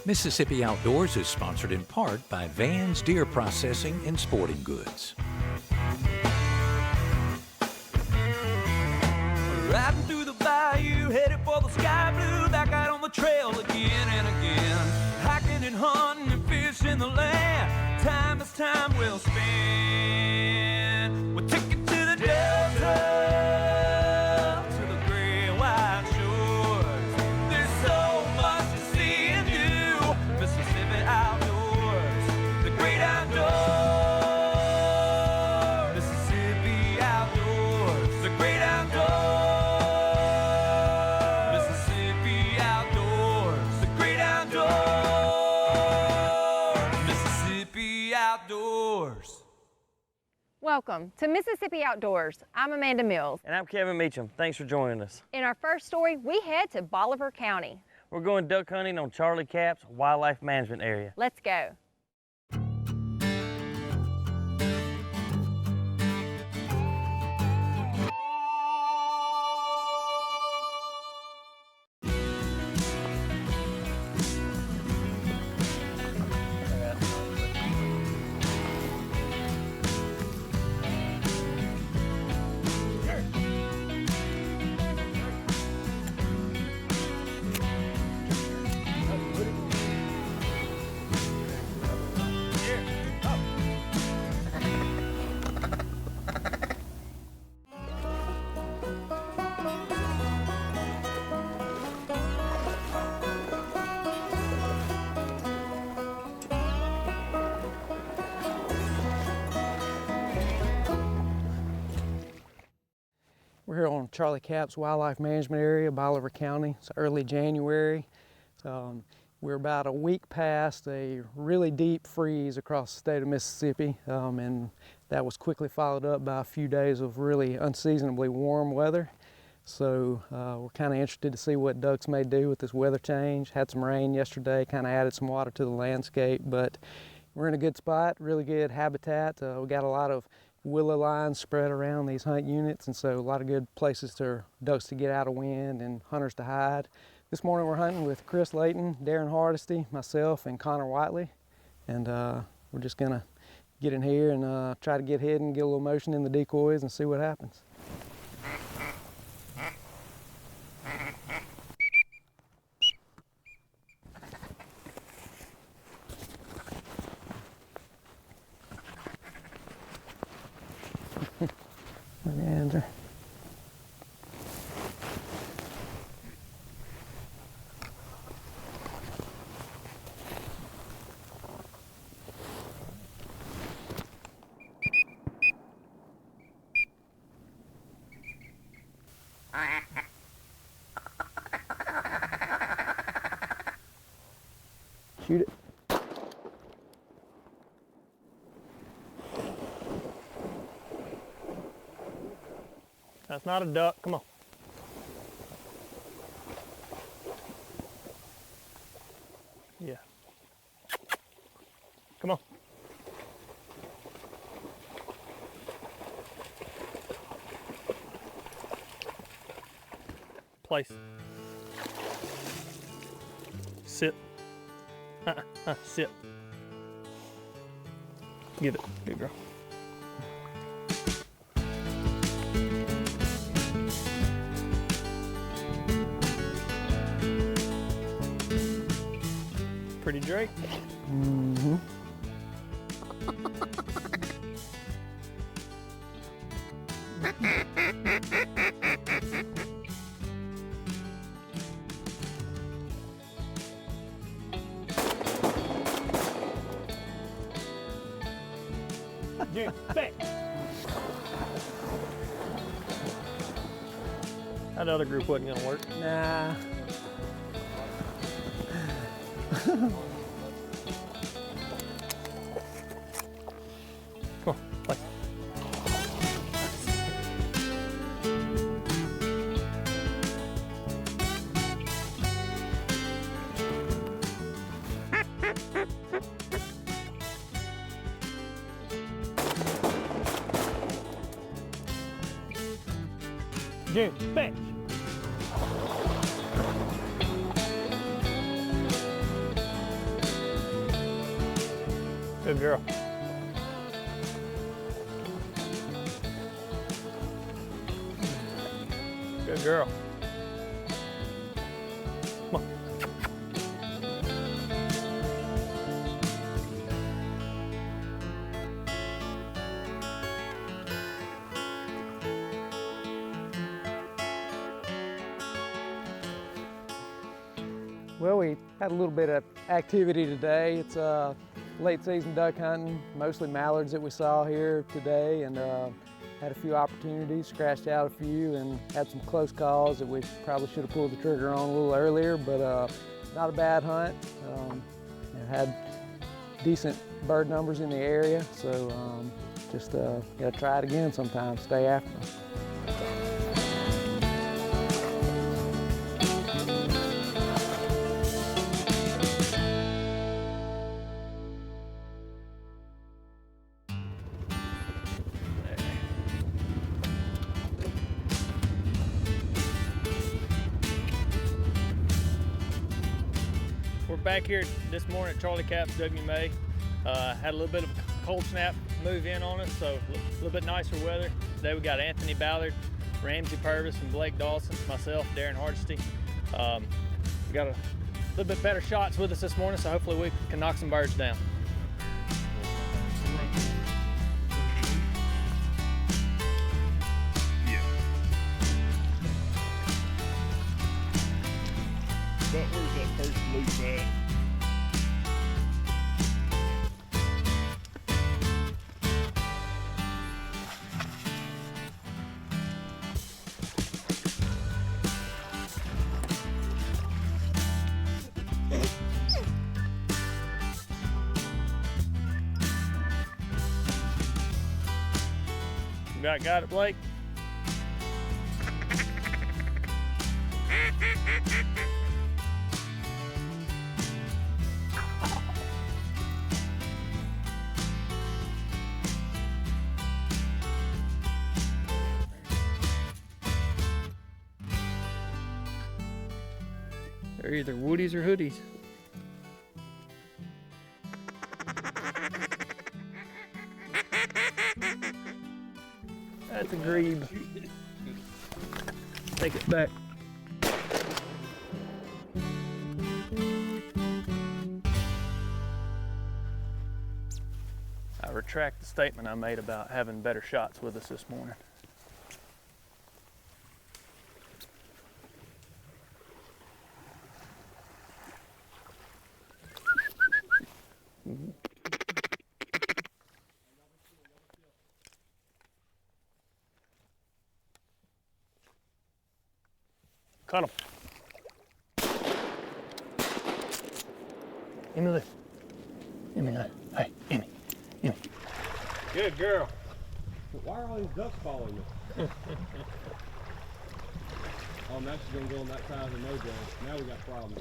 Mississippi Outdoors is sponsored in part by Van's Deer Processing and Sporting Goods. Riding through the bayou, headed for the sky blue, back out on the trail again and again. Hiking and hunting and fishing the land, time is time well spent. We'll take it to the Delta, to the gray and white shores. There's so much to see and do, Mississippi Outdoors, the great outdoors. Mississippi Outdoors, the great outdoors. Welcome to Mississippi Outdoors. I'm Amanda Mills. And I'm Kevin Meacham. Thanks for joining us. In our first story, we head to Bolivar County. We're going duck hunting on Charlie Capps Wildlife Management Area. Let's go. We're here on Charlie Capps Wildlife Management Area, Bolivar County. It's early January. We're about a week past a really deep freeze across the state of Mississippi, and that was quickly followed up by a few days of really unseasonably warm weather. So we're kind of interested to see what ducks may do with this weather change. Had some rain yesterday, kind of added some water to the landscape, but we're in a good spot, really good habitat. We got a lot of willow lines spread around these hunt units, and so a lot of good places for ducks to get out of wind and hunters to hide. This morning we're hunting with Chris Layton, Darren Hardesty, myself, and Connor Whiteley, and we're just gonna get in here and try to get hidden, get a little motion in the decoys, and see what happens. Answer. Shoot it. That's not a duck. Come on. Yeah. Come on. Place. Sit. Sit. Get it. Good girl. Pretty Drake. Mm-hmm. Dude, back. That other group wasn't gonna work. Nah. Come on, play. June, bench. Good girl. Good girl. Come on. Well, we had a little bit of activity today. It's late season duck hunting, mostly mallards that we saw here today, and had a few opportunities, scratched out a few, and had some close calls that we probably should have pulled the trigger on a little earlier, but not a bad hunt. Had decent bird numbers in the area, so just gotta try it again sometime, stay after them. We're back here this morning at Charlie Cap's WMA. Had a little bit of a cold snap move in on us, so a little bit nicer weather. Today we got Anthony Ballard, Ramsey Purvis, and Blake Dawson, myself, Darren Hardesty. We got a little bit better shots with us this morning, so hopefully we can knock some birds down. But where's that first loop at? You got it, Blake? They're either woodies or hoodies. That's a grebe. Take it back. I retract the statement I made about having better shots with us this morning. Cut him. Emily. Emily. Hey, Emmy. Emmy. Good girl. Why are all these ducks following you? Oh, now she's gonna go on that side of the mojo. Now we got problems.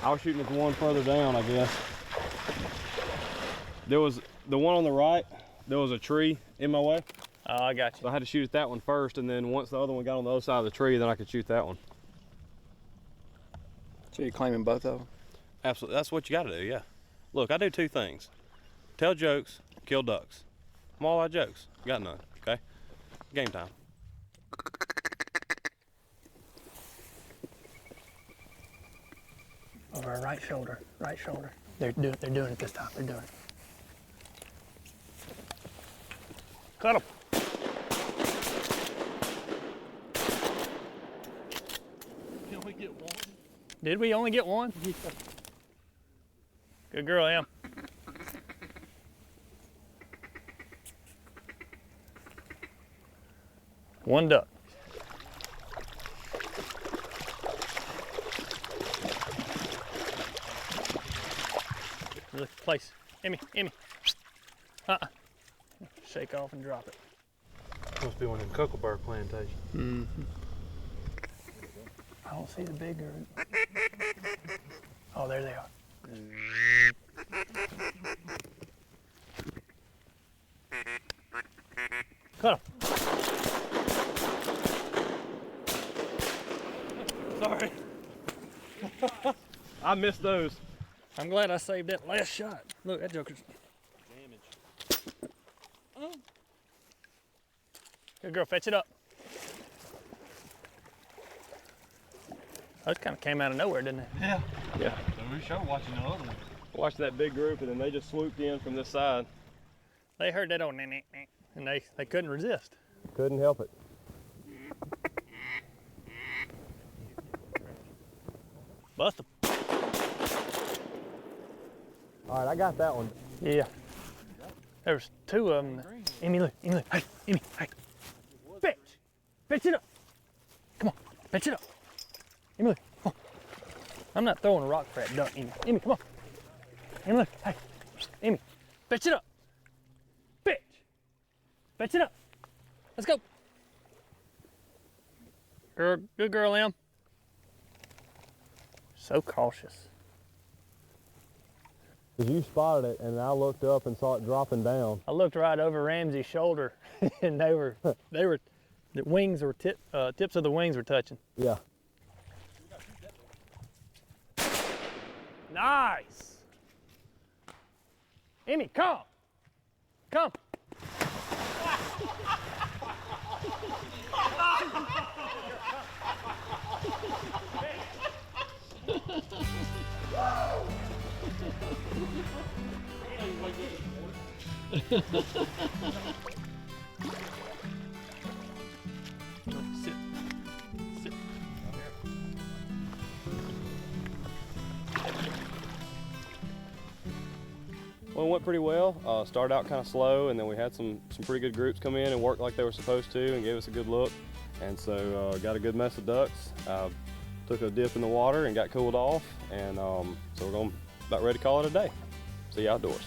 I was shooting at the one further down, I guess. There was the one on the right, there was a tree in my way. Oh, I got you. So I had to shoot at that one first, and then once the other one got on the other side of the tree, then I could shoot that one. So you're claiming both of them? Absolutely, that's what you gotta do, yeah. Look, I do two things. Tell jokes, kill ducks. I'm all out of jokes, got none, okay? Game time. Over our right shoulder, right shoulder. They're doing it this time, they're doing it. Cut him. Can we get one? Did we only get one? Good girl, Em. One duck. Really place. Emmy, Emmy. Shake off and drop it. Must be one of them Cocoa plantations. Mm-hmm. I don't see the bigger. Oh, there they are. Cut 'em. Sorry. I missed those. I'm glad I saved that last shot. Look, that joker's damaged. Good girl, fetch it up. Those kind of came out of nowhere, didn't they? Yeah. Yeah. So we showed watching the other one. Watched that big group, and then they just swooped in from this side. They heard that old nee, and they couldn't resist. Couldn't help it. Bust them. All right, I got that one. Yeah. There was two of them. Emmy, look. Hey, Emmy, hey. Fetch. Fetch it up. Come on, fetch it up. Emmy, look. Come on. I'm not throwing a rock for that duck, Emmy. Emmy, come on. Emmy, look. Hey. Emmy, fetch it up. Fetch. Fetch it up. Let's go. Girl, good girl, Em. So cautious. Because you spotted it, and I looked up and saw it dropping down. I looked right over Ramsey's shoulder, and the wings were tips of the wings were touching. Yeah. Nice. Emmy, come. Come. Sit. Sit. Well, it went pretty well. Started out kind of slow, and then we had some pretty good groups come in and work like they were supposed to and gave us a good look. And so got a good mess of ducks. Took a dip in the water and got cooled off, and so we're about ready to call it a day. See you outdoors.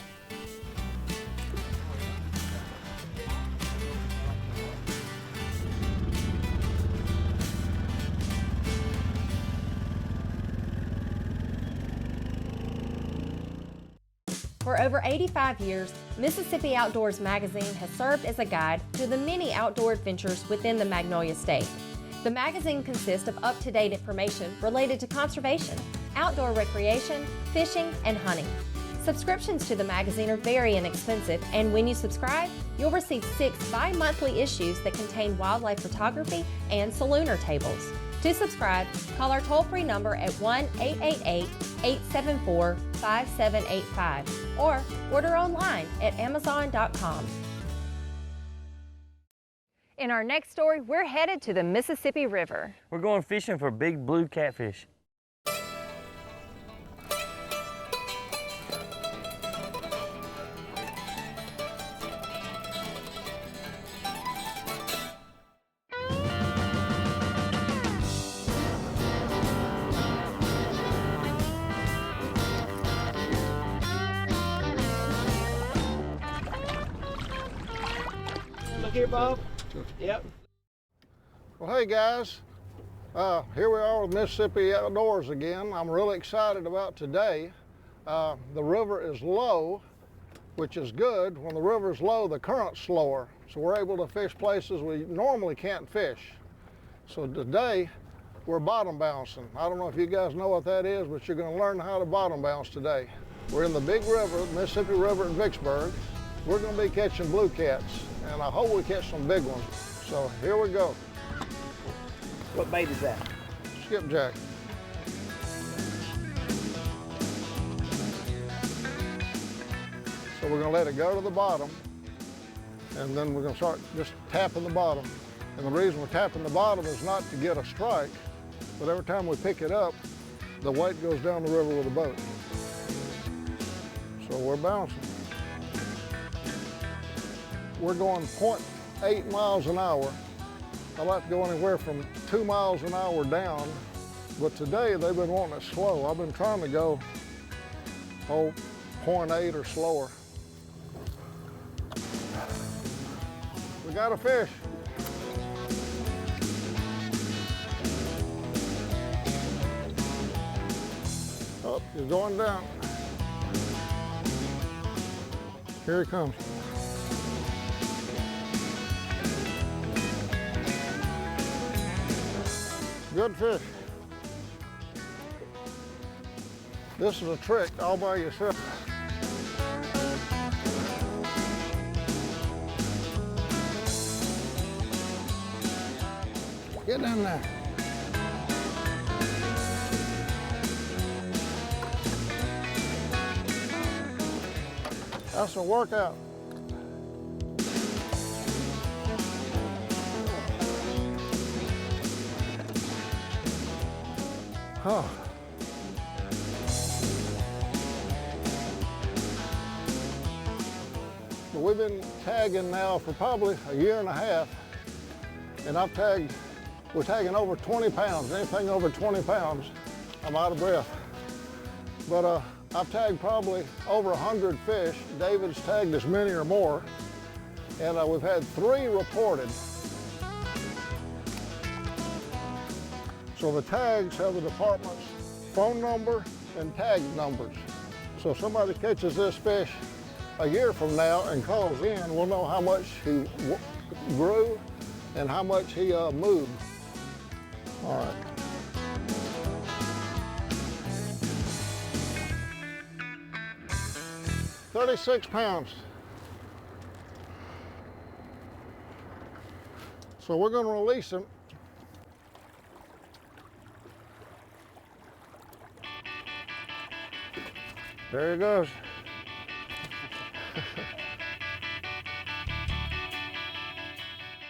For over 85 years, Mississippi Outdoors magazine has served as a guide to the many outdoor adventures within the Magnolia State. The magazine consists of up-to-date information related to conservation, outdoor recreation, fishing, and hunting. Subscriptions to the magazine are very inexpensive, and when you subscribe, you'll receive 6 bi-monthly issues that contain wildlife photography and salooner tables. To subscribe, call our toll-free number at 1-888-874-5785 or order online at Amazon.com. In our next story, we're headed to the Mississippi River. We're going fishing for big blue catfish. Look here, Bob. Yep. Well, hey guys, here we are with Mississippi Outdoors again. I'm really excited about today. The river is low, which is good. When the river is low, the current's slower, so we're able to fish places we normally can't fish. So today, we're bottom bouncing. I don't know if you guys know what that is, but you're going to learn how to bottom bounce today. We're in the big river, Mississippi River in Vicksburg. We're going to be catching blue cats, and I hope we catch some big ones. So here we go. What bait is that? Skipjack. So we're going to let it go to the bottom, and then we're going to start just tapping the bottom. And the reason we're tapping the bottom is not to get a strike, but every time we pick it up, the weight goes down the river with the boat. So we're bouncing. We're going 0.8 miles an hour. I like to go anywhere from 2 miles an hour down, but today they've been wanting it slow. I've been trying to go 0.8 or slower. We got a fish. Oh, he's going down. Here he comes. Good fish. This is a trick all by yourself. Get in there. That's a workout. Huh. Well, we've been tagging now for probably a year and a half, and we're tagging over 20 pounds. Anything over 20 pounds, I'm out of breath. But I've tagged probably over 100 fish. David's tagged as many or more, and we've had 3 reported. So the tags have the department's phone number and tag numbers. So if somebody catches this fish a year from now and calls in, we'll know how much he grew and how much he moved. All right. $36 pounds. So we're going to release him. There he goes.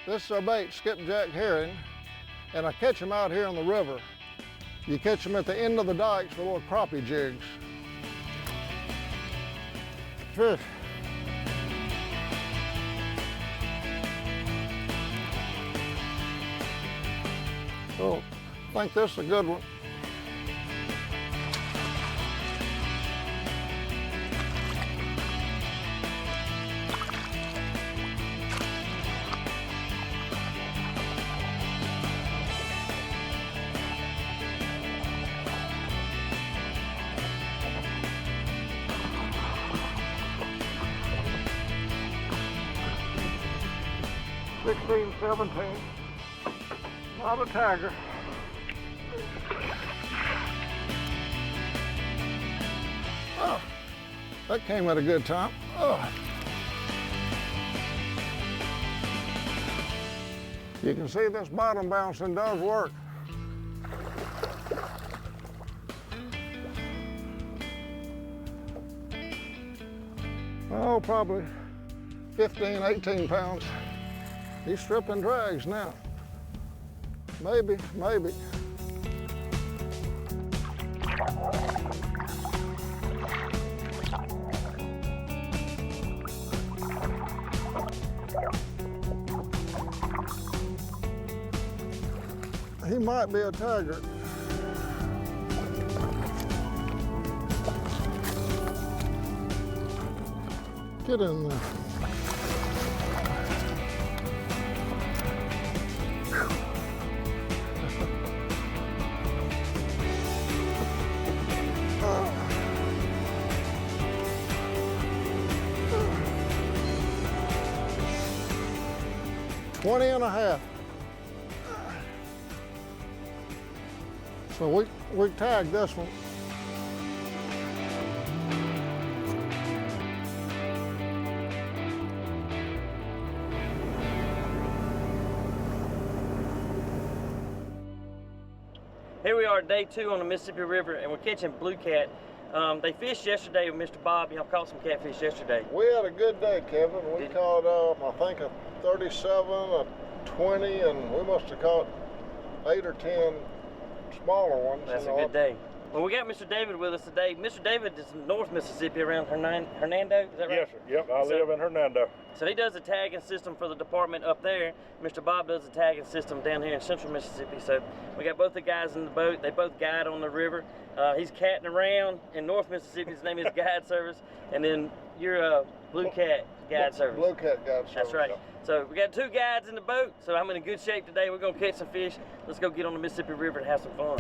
This is our bait, skipjack herring, and I catch them out here on the river. You catch them at the end of the dikes with little crappie jigs. Fish. Oh, I think this is a good one. $16, $17, not a tagger. Oh, that came at a good time. Oh. You can see this bottom bouncing does work. Oh, probably 15, 18 pounds. He's stripping drags now. Maybe, maybe. He might be a tiger. Get in there. $20 and a half. So we tagged this one. Here we are, day 2 on the Mississippi River, and we're catching blue cat. They fished yesterday with Mr. Bob. Y'all caught some catfish yesterday. We had a good day, Kevin. We caught, I think, a 37, a 20, and we must have caught 8 or 10 smaller ones. That's a good day. Well, we got Mr. David with us today. Mr. David is in North Mississippi around Hernando, is that right? Yes, sir. Yep, I live in Hernando. So he does the tagging system for the department up there. Mr. Bob does the tagging system down here in Central Mississippi. So we got both the guys in the boat. They both guide on the river. He's catting around in North Mississippi. His name is Guide Service. And then you're a Blue Cat Guide Service. Blue Cat Guide Service. That's right. Yep. So we got 2 guides in the boat. So I'm in good shape today. We're gonna catch some fish. Let's go get on the Mississippi River and have some fun.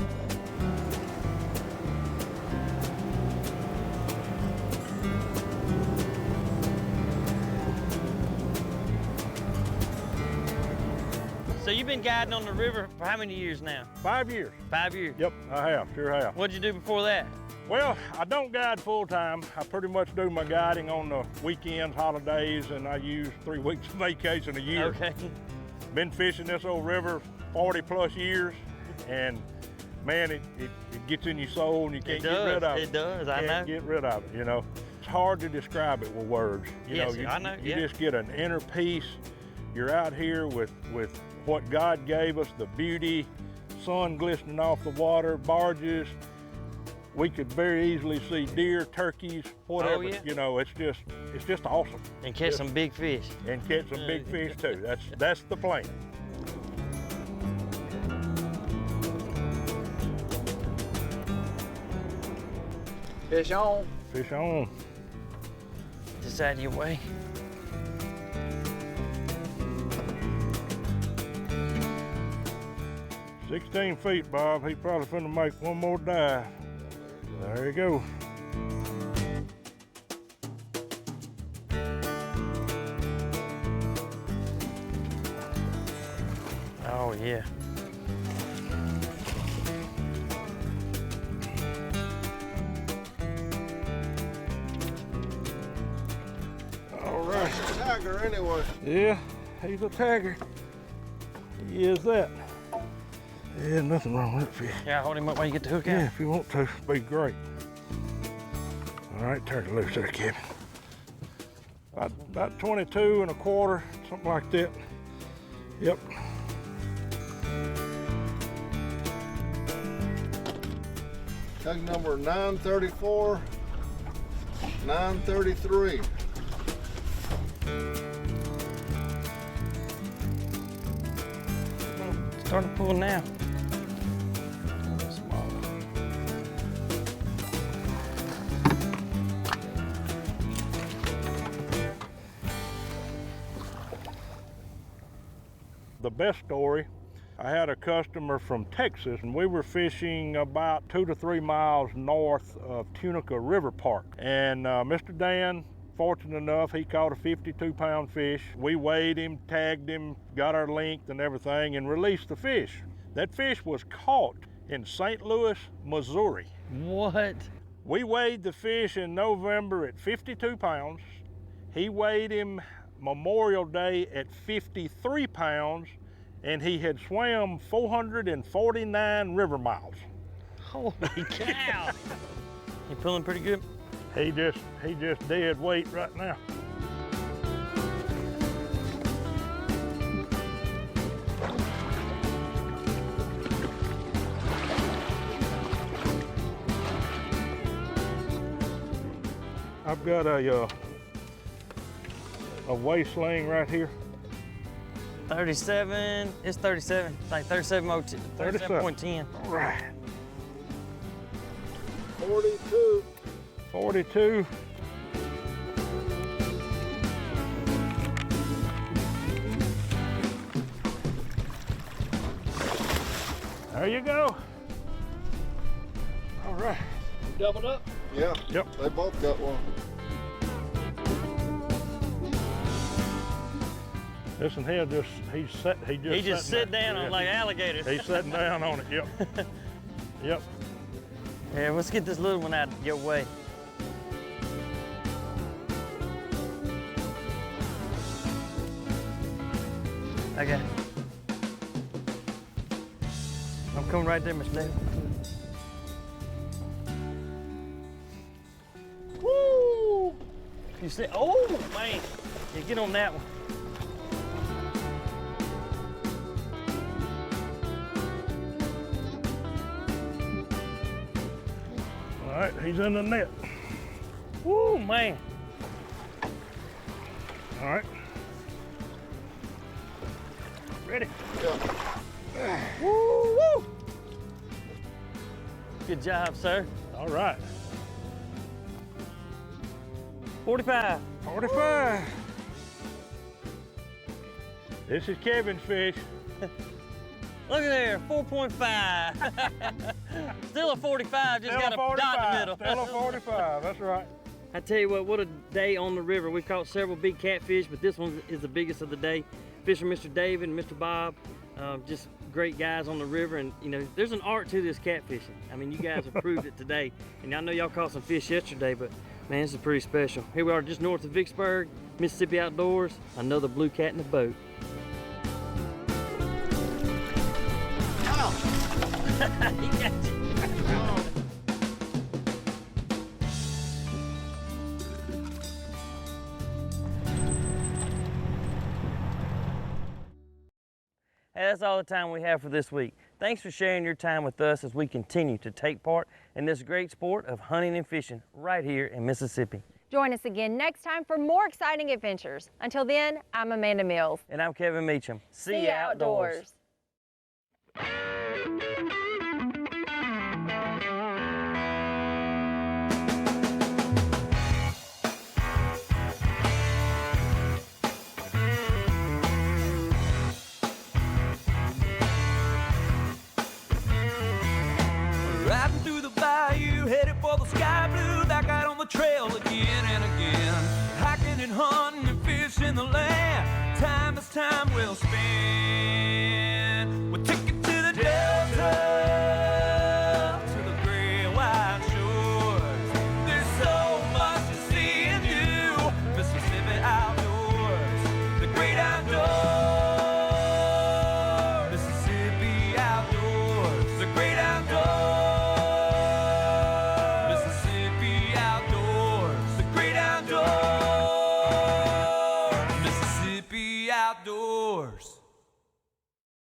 So you've been guiding on the river for how many years now? 5 years. 5 years? Yep, I have, sure have. What did you do before that? Well, I don't guide full-time. I pretty much do my guiding on the weekends, holidays, and I use 3 weeks of vacation a year. Okay. Been fishing this old river 40 plus years, and man, it gets in your soul and you can't get rid of it. It does, I know. Can't get rid of it, you know. It's hard to describe it with words. You know, I know, you just get an inner peace. You're out here with what God gave us, the beauty, sun glistening off the water, barges. We could very easily see deer, turkeys, whatever. Oh, yeah. You know, it's just awesome. And catch some big fish. And catch some big fish too. That's the plan. Fish on. Fish on. Just out of your way. "16 feet, Bob. He probably finna make one more dive." There you go. Oh, yeah. All right. Tiger anyway. Yeah, he's a tiger. He is that. Yeah, nothing wrong with that fish. Yeah, hold him up while you get the hook out. Yeah, if you want to, it'd be great. All right, turn it loose there, Kevin. About 22 and a quarter, something like that. Yep. Tug number 934, 933. Start to pull now. The best story, I had a customer from Texas, and we were fishing about 2 to 3 miles north of Tunica River Park. And Mr. Dan, fortunate enough, he caught a 52-pound fish. We weighed him, tagged him, got our length and everything, and released the fish. That fish was caught in St. Louis, Missouri. What? We weighed the fish in November at 52 pounds. He weighed him Memorial Day at 53 pounds, and he had swam 449 river miles. Holy cow! You pulling pretty good? He just dead weight right now. I've got a waist sling right here. 37, it's 37, like 37.02, 37.10. All right. 42. 42. There you go. All right. Doubled up? Yeah. Yep. They both got one. This one here he just sit down on like alligators. He's sitting down on it. Yep. Yep. Yeah, let's get this little one out of your way. I got it. I'm coming right there, Mr. David. Woo! You see? Oh man! Yeah, get on that one. All right, he's in the net. Woo, man. All right. Ready? Yeah. Woo, woo. Good job, sir. All right. 45. 45. This is Kevin's fish. Look at there, 4.5. Still a 45, just got a dot in the middle. Still a 45, that's right. I tell you what a day on the river. We've caught several big catfish, but this one is the biggest of the day. Fisher Mr. David and Mr. Bob. Just great guys on the river, and you know, there's an art to this catfishing. I mean, you guys have proved it today, and I know y'all caught some fish yesterday, but man, this is pretty special. Here we are just north of Vicksburg, Mississippi Outdoors, another blue cat in the boat. Oh! He got you. Hey, that's all the time we have for this week. Thanks for sharing your time with us as we continue to take part in this great sport of hunting and fishing right here in Mississippi. Join us again next time for more exciting adventures. Until then, I'm Amanda Mills. And I'm Kevin Meacham. See ya outdoors. Riding through the bayou, headed for the sky blue, back out on the trail again and again. Hiking and hunting and fishing the land, time is time well spent.